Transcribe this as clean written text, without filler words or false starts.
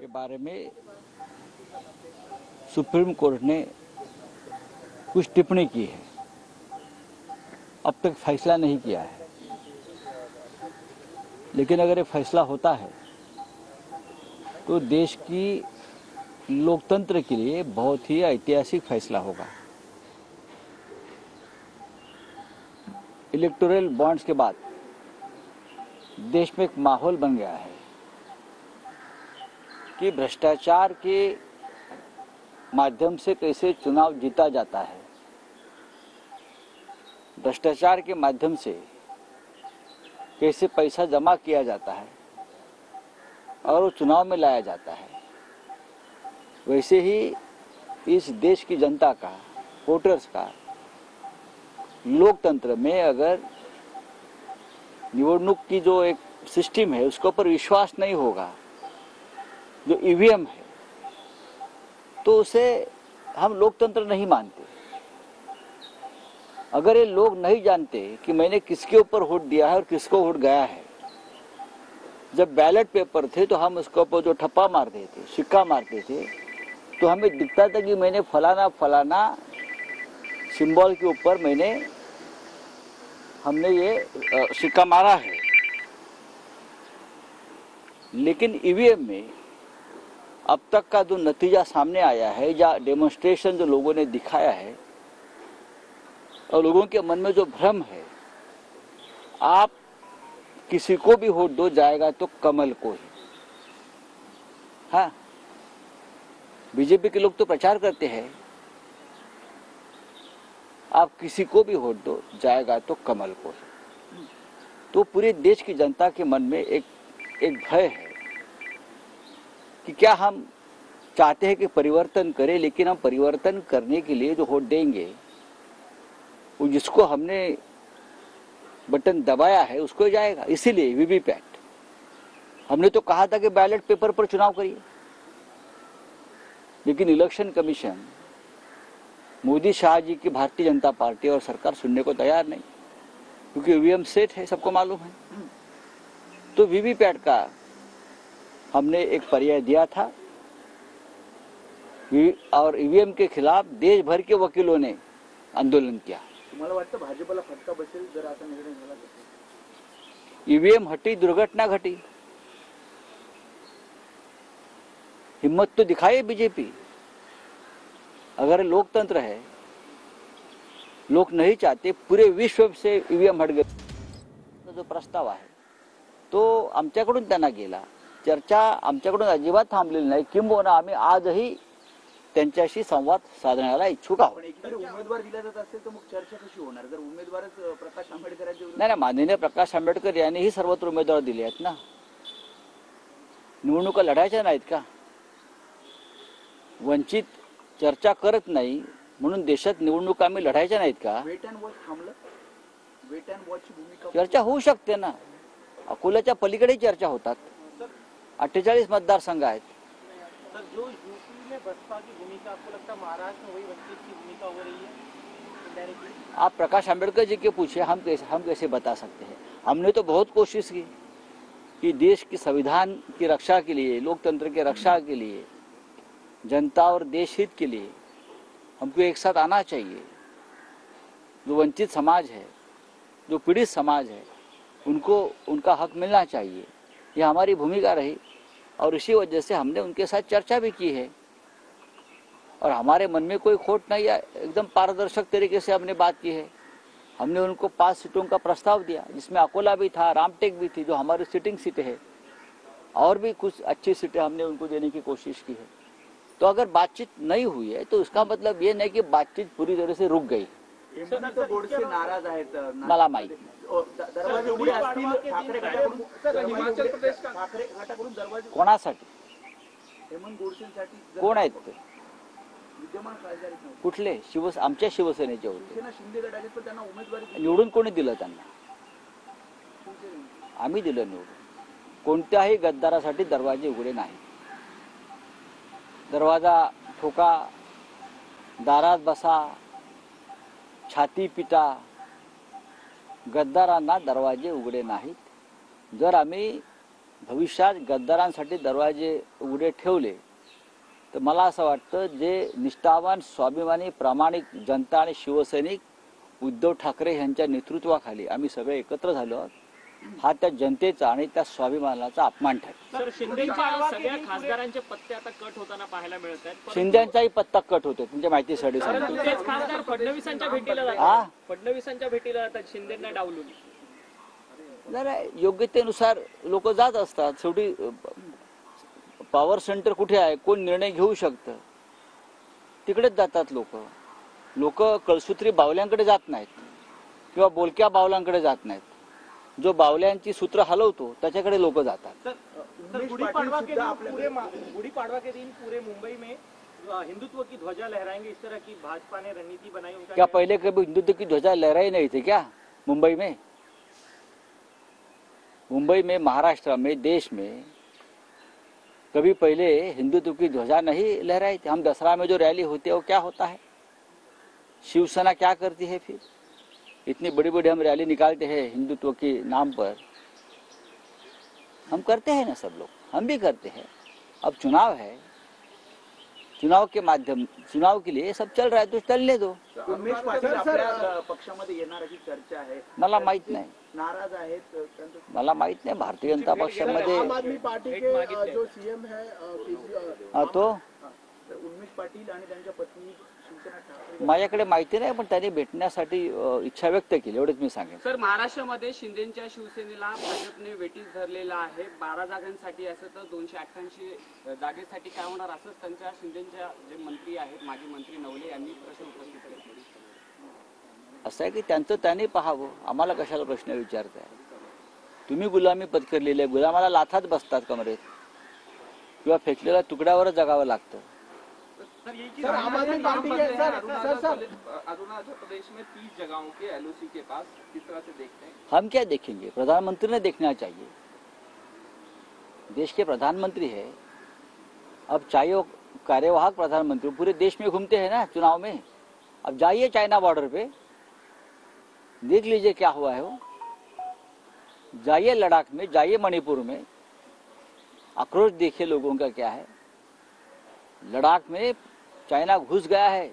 के बारे में सुप्रीम कोर्ट ने कुछ टिप्पणी की है। अब तक फैसला नहीं किया है, लेकिन अगर ये फैसला होता है तो देश की लोकतंत्र के लिए बहुत ही ऐतिहासिक फैसला होगा। इलेक्टोरल बॉन्ड्स के बाद देश में एक माहौल बन गया है कि भ्रष्टाचार के माध्यम से कैसे चुनाव जीता जाता है, भ्रष्टाचार के माध्यम से कैसे पैसा जमा किया जाता है और वो चुनाव में लाया जाता है। वैसे ही इस देश की जनता का, वोटर्स का लोकतंत्र में अगर निवडणूक की जो एक सिस्टम है उसके ऊपर विश्वास नहीं होगा, जो ईवीएम है, तो उसे हम लोकतंत्र नहीं मानते। अगर ये लोग नहीं जानते कि मैंने किसके ऊपर वोट दिया है और किसको वोट गया है, जब बैलेट पेपर थे तो हम उसके ऊपर जो ठप्पा मारते थे, सिक्का मारते थे, तो हमें दिखता था कि मैंने फलाना फलाना सिंबल के ऊपर हमने ये सिक्का मारा है। लेकिन ईवीएम में अब तक का जो नतीजा सामने आया है या डेमोन्स्ट्रेशन जो लोगों ने दिखाया है और लोगों के मन में जो भ्रम है, आप किसी को भी वोट दो, जाएगा तो कमल को ही। हाँ, बीजेपी के लोग तो प्रचार करते हैं आप किसी को भी वोट दो, जाएगा तो कमल को ही। तो पूरे देश की जनता के मन में एक भय है कि क्या हम चाहते हैं कि परिवर्तन करें, लेकिन हम परिवर्तन करने के लिए जो वोट देंगे वो जिसको हमने बटन दबाया है उसको जाएगा। इसीलिए वीवीपैट हमने तो कहा था कि बैलेट पेपर पर चुनाव करिए, लेकिन इलेक्शन कमीशन, मोदी शाह जी की भारतीय जनता पार्टी और सरकार सुनने को तैयार नहीं, क्योंकि ईवीएम सेट है, सबको मालूम है। तो वीवीपैट का हमने एक पर्याय दिया था और ईवीएम के खिलाफ देश भर के वकीलों ने आंदोलन किया। तुम्हाला वाटतं भाजपला फटका बसेल जर असा निर्णय झाला तर? ईवीएम हटी, दुर्घटना घटी। हिम्मत तो दिखाए बीजेपी। अगर लोकतंत्र है, लोग नहीं चाहते पूरे विश्व से ईवीएम हट गए, जो प्रस्ताव आहे तो आमच्याकडून त्यांना गेला, चर्चा आमच्याकडून अजिबात थांबलेली नाही, किंबहुना आम्ही आजही त्यांच्याशी संवाद साधण्याला इच्छुक आहोत। उमेदवार दिला जात असेल तर मग चर्चा कशी होणार? जर उमेदवारच प्रकाश आंबेडकरांचे नाही, माननीय प्रकाश आंबेडकर यांनीही सर्वत्र उमेदवार दिले आहेत ना। निवडणुका लढायच्या नाहीत का? वंचित चर्चा करत नाही म्हणून देशात निवडणुका आम्ही लढायच्या नाहीत का? वेट अँड वॉच थांबलं? वेट अँड वॉचची भूमिका चर्चा होऊ शकते ना। अकोल्याच्या पलीकडेही चर्चा होतात। 48 मतदारसंघ आहेत। सर, जो यूपी में बसपा की भूमिका आपको लगता है महाराष्ट्र में वही वंचित की भूमिका हो रही है इनडायरेक्टली? आप प्रकाश आंबेडकर जी के पूछिए, हम कैसे बता सकते हैं। हमने तो बहुत कोशिश की कि देश की संविधान की रक्षा के लिए, लोकतंत्र की रक्षा के लिए, जनता और देश हित के लिए हमको एक साथ आना चाहिए। जो वंचित समाज है, जो पीड़ित समाज है, उनको उनका हक मिलना चाहिए, ये हमारी भूमिका रही और इसी वजह से हमने उनके साथ चर्चा भी की है और हमारे मन में कोई खोट नहीं है। एकदम पारदर्शक तरीके से हमने बात की है। हमने उनको 5 सीटों का प्रस्ताव दिया, जिसमें अकोला भी था, रामटेक भी थी, जो हमारी सिटिंग सीटें है, और भी कुछ अच्छी सीटें हमने उनको देने की कोशिश की है। तो अगर बातचीत नहीं हुई है तो इसका मतलब ये नहीं कि बातचीत पूरी तरह से रुक गई। तो गोडसे नाराज आहेत, मला माहिती दरवाजे उघडे असतील ठाकरे गटाकडून, हिमाचल प्रदेश ठाकरे गटाकडून दरवाजे कोणासाठी? हेमंत गोडसेंसाठी कोण आहेत ते? विद्यमान खासदार आहेत. कुठले? आमच्या शिवसेनेचे होते। शिवसेना शिंदे गटाचे पण त्यांना उमेदवारी दिली. निवडून कोणी दिलं त्यांना? आम्ही दिलं निवडून। कोणत्याही गद्दारासाठी दरवाजे उघडे नाही। दरवाजा ठोका, दारात बसा, छाती पिटा, गद्दारांना दरवाजे उघडे नाहीत। जर आम्ही भविष्यात गद्दारांसाठी दरवाजे उघडे ठेवले तर मला असं वाटतं जे निष्ठावान स्वाभिमानी प्रामाणिक जनता आणि शिवसैनिक उद्धव ठाकरे यांच्या नेतृत्वाखाली आम्ही सगळे एकत्र झालो आहोत, हा त्या जनतेचा आणि त्या स्वाभिमानाचा अपमान ठरेल. सर, शिंदेच्या सगळ्या खासदारांचे पत्ते आता कट होताना पाहायला मिळत आहेत. शिंदेचाही पत्ता कट होतो तुमच्या माहितीसाठी परंतु सांगतो. तेच खासदार फडणवीसांच्या भेटीला हा? जातात. फडणवीसांच्या भेटीला जातात शिंदेना डावलून. जरा योग्यतेनुसार लोक जात असतात. शेवटी पॉवर सेंटर कुठे आहे, कोण निर्णय घेऊ शकतं, तिकडेच जातात लोक. लोक कळसूत्री बावल्यांकडे जात नाहीत किंवा बोलक्या बावल्यांकडे जात नाहीत. जो बावल्यांची सूत्र हलवतो त्याच्याकडे लोक जातात. गुड़ीपाड़वा के दिन पूरे मुंबई में हिंदुत्व की ध्वजा लहराएंगे, इस तरह की भाजपा ने रणनीति बनाई. उनका क्या पहले कभी हिंदुत्व की ध्वजा लहराई नहीं थी क्या मुंबई में? मुंबई में, महाराष्ट्र में, देश में कभी पहले हिंदुत्व की ध्वजा नहीं लहराई थी? हम दसरा में जो रैली होती है वो क्या होता है? शिवसेना क्या करती है फिर? इतनी बड़ी बड़ी हम रैली निकालते हैं हिंदुत्व के नाम पर. हम करते हैं ना, सब लोग, हम भी करते हैं. अब चुनाव है, चुनाव के माध्यम, चुनाव के लिए सब चल रहा है तो चलने दो. उमेश पाटील आपल्या पक्षामध्ये येणार अशी चर्चा आहे. मला माहित नाही, नाराज आहेत त्यांचं. मला माहित नाही. भारतीय जनता पक्षामध्ये आम आदमी पार्टी के जो सीएम है तो उमेश पाटील आणि त्यांच्या पत्नी शिवसेना ठाकरे. माझ्याकडे माहिती नाही, पण त्यांनी भेटण्यासाठी इच्छा व्यक्त केली, एवढंच मी सांगेन. सर, महाराष्ट्रामध्ये शिंदेच्या शिवसेनेला भाजपने वेटीस धरलेला आहे. 12 जागांसाठी असं तर 288 जागेसाठी काय होणार, असंच त्यांच्या शिंदेच्या जे मंत्री आहेत, माजी मंत्री नवले यांनी प्रश्न उपस्थित केले. असं आहे की त्यांचं त्यांनी पाहावं, आम्हाला कशाला प्रश्न विचारताय? तुम्ही गुलामी पत्करलेली आहे. गुलामाला लाथात बसतात कमरेत किंवा फेकलेल्या तुकड्यावरच जगावं लागतं. सर आम आदमी पार्टी के सर अरुणाचल प्रदेश में 30 जगहों के एलओसी के पास किस तरह से देखते हैं? हम क्या देखेंगे? प्रधानमंत्री ने देखना चाहिए. देश के प्रधानमंत्री है. अब चाहे वो कार्यवाहक प्रधानमंत्री पूरे देश में घूमते हैं ना चुनाव में. अब जाइए चाइना बॉर्डर पे, देख लीजिए क्या हुआ है वो. जाइए लद्दाख में, जाइए मणिपुर में, आक्रोश देखिए लोगों का क्या है. लद्दाख में चाइना घुस गया है.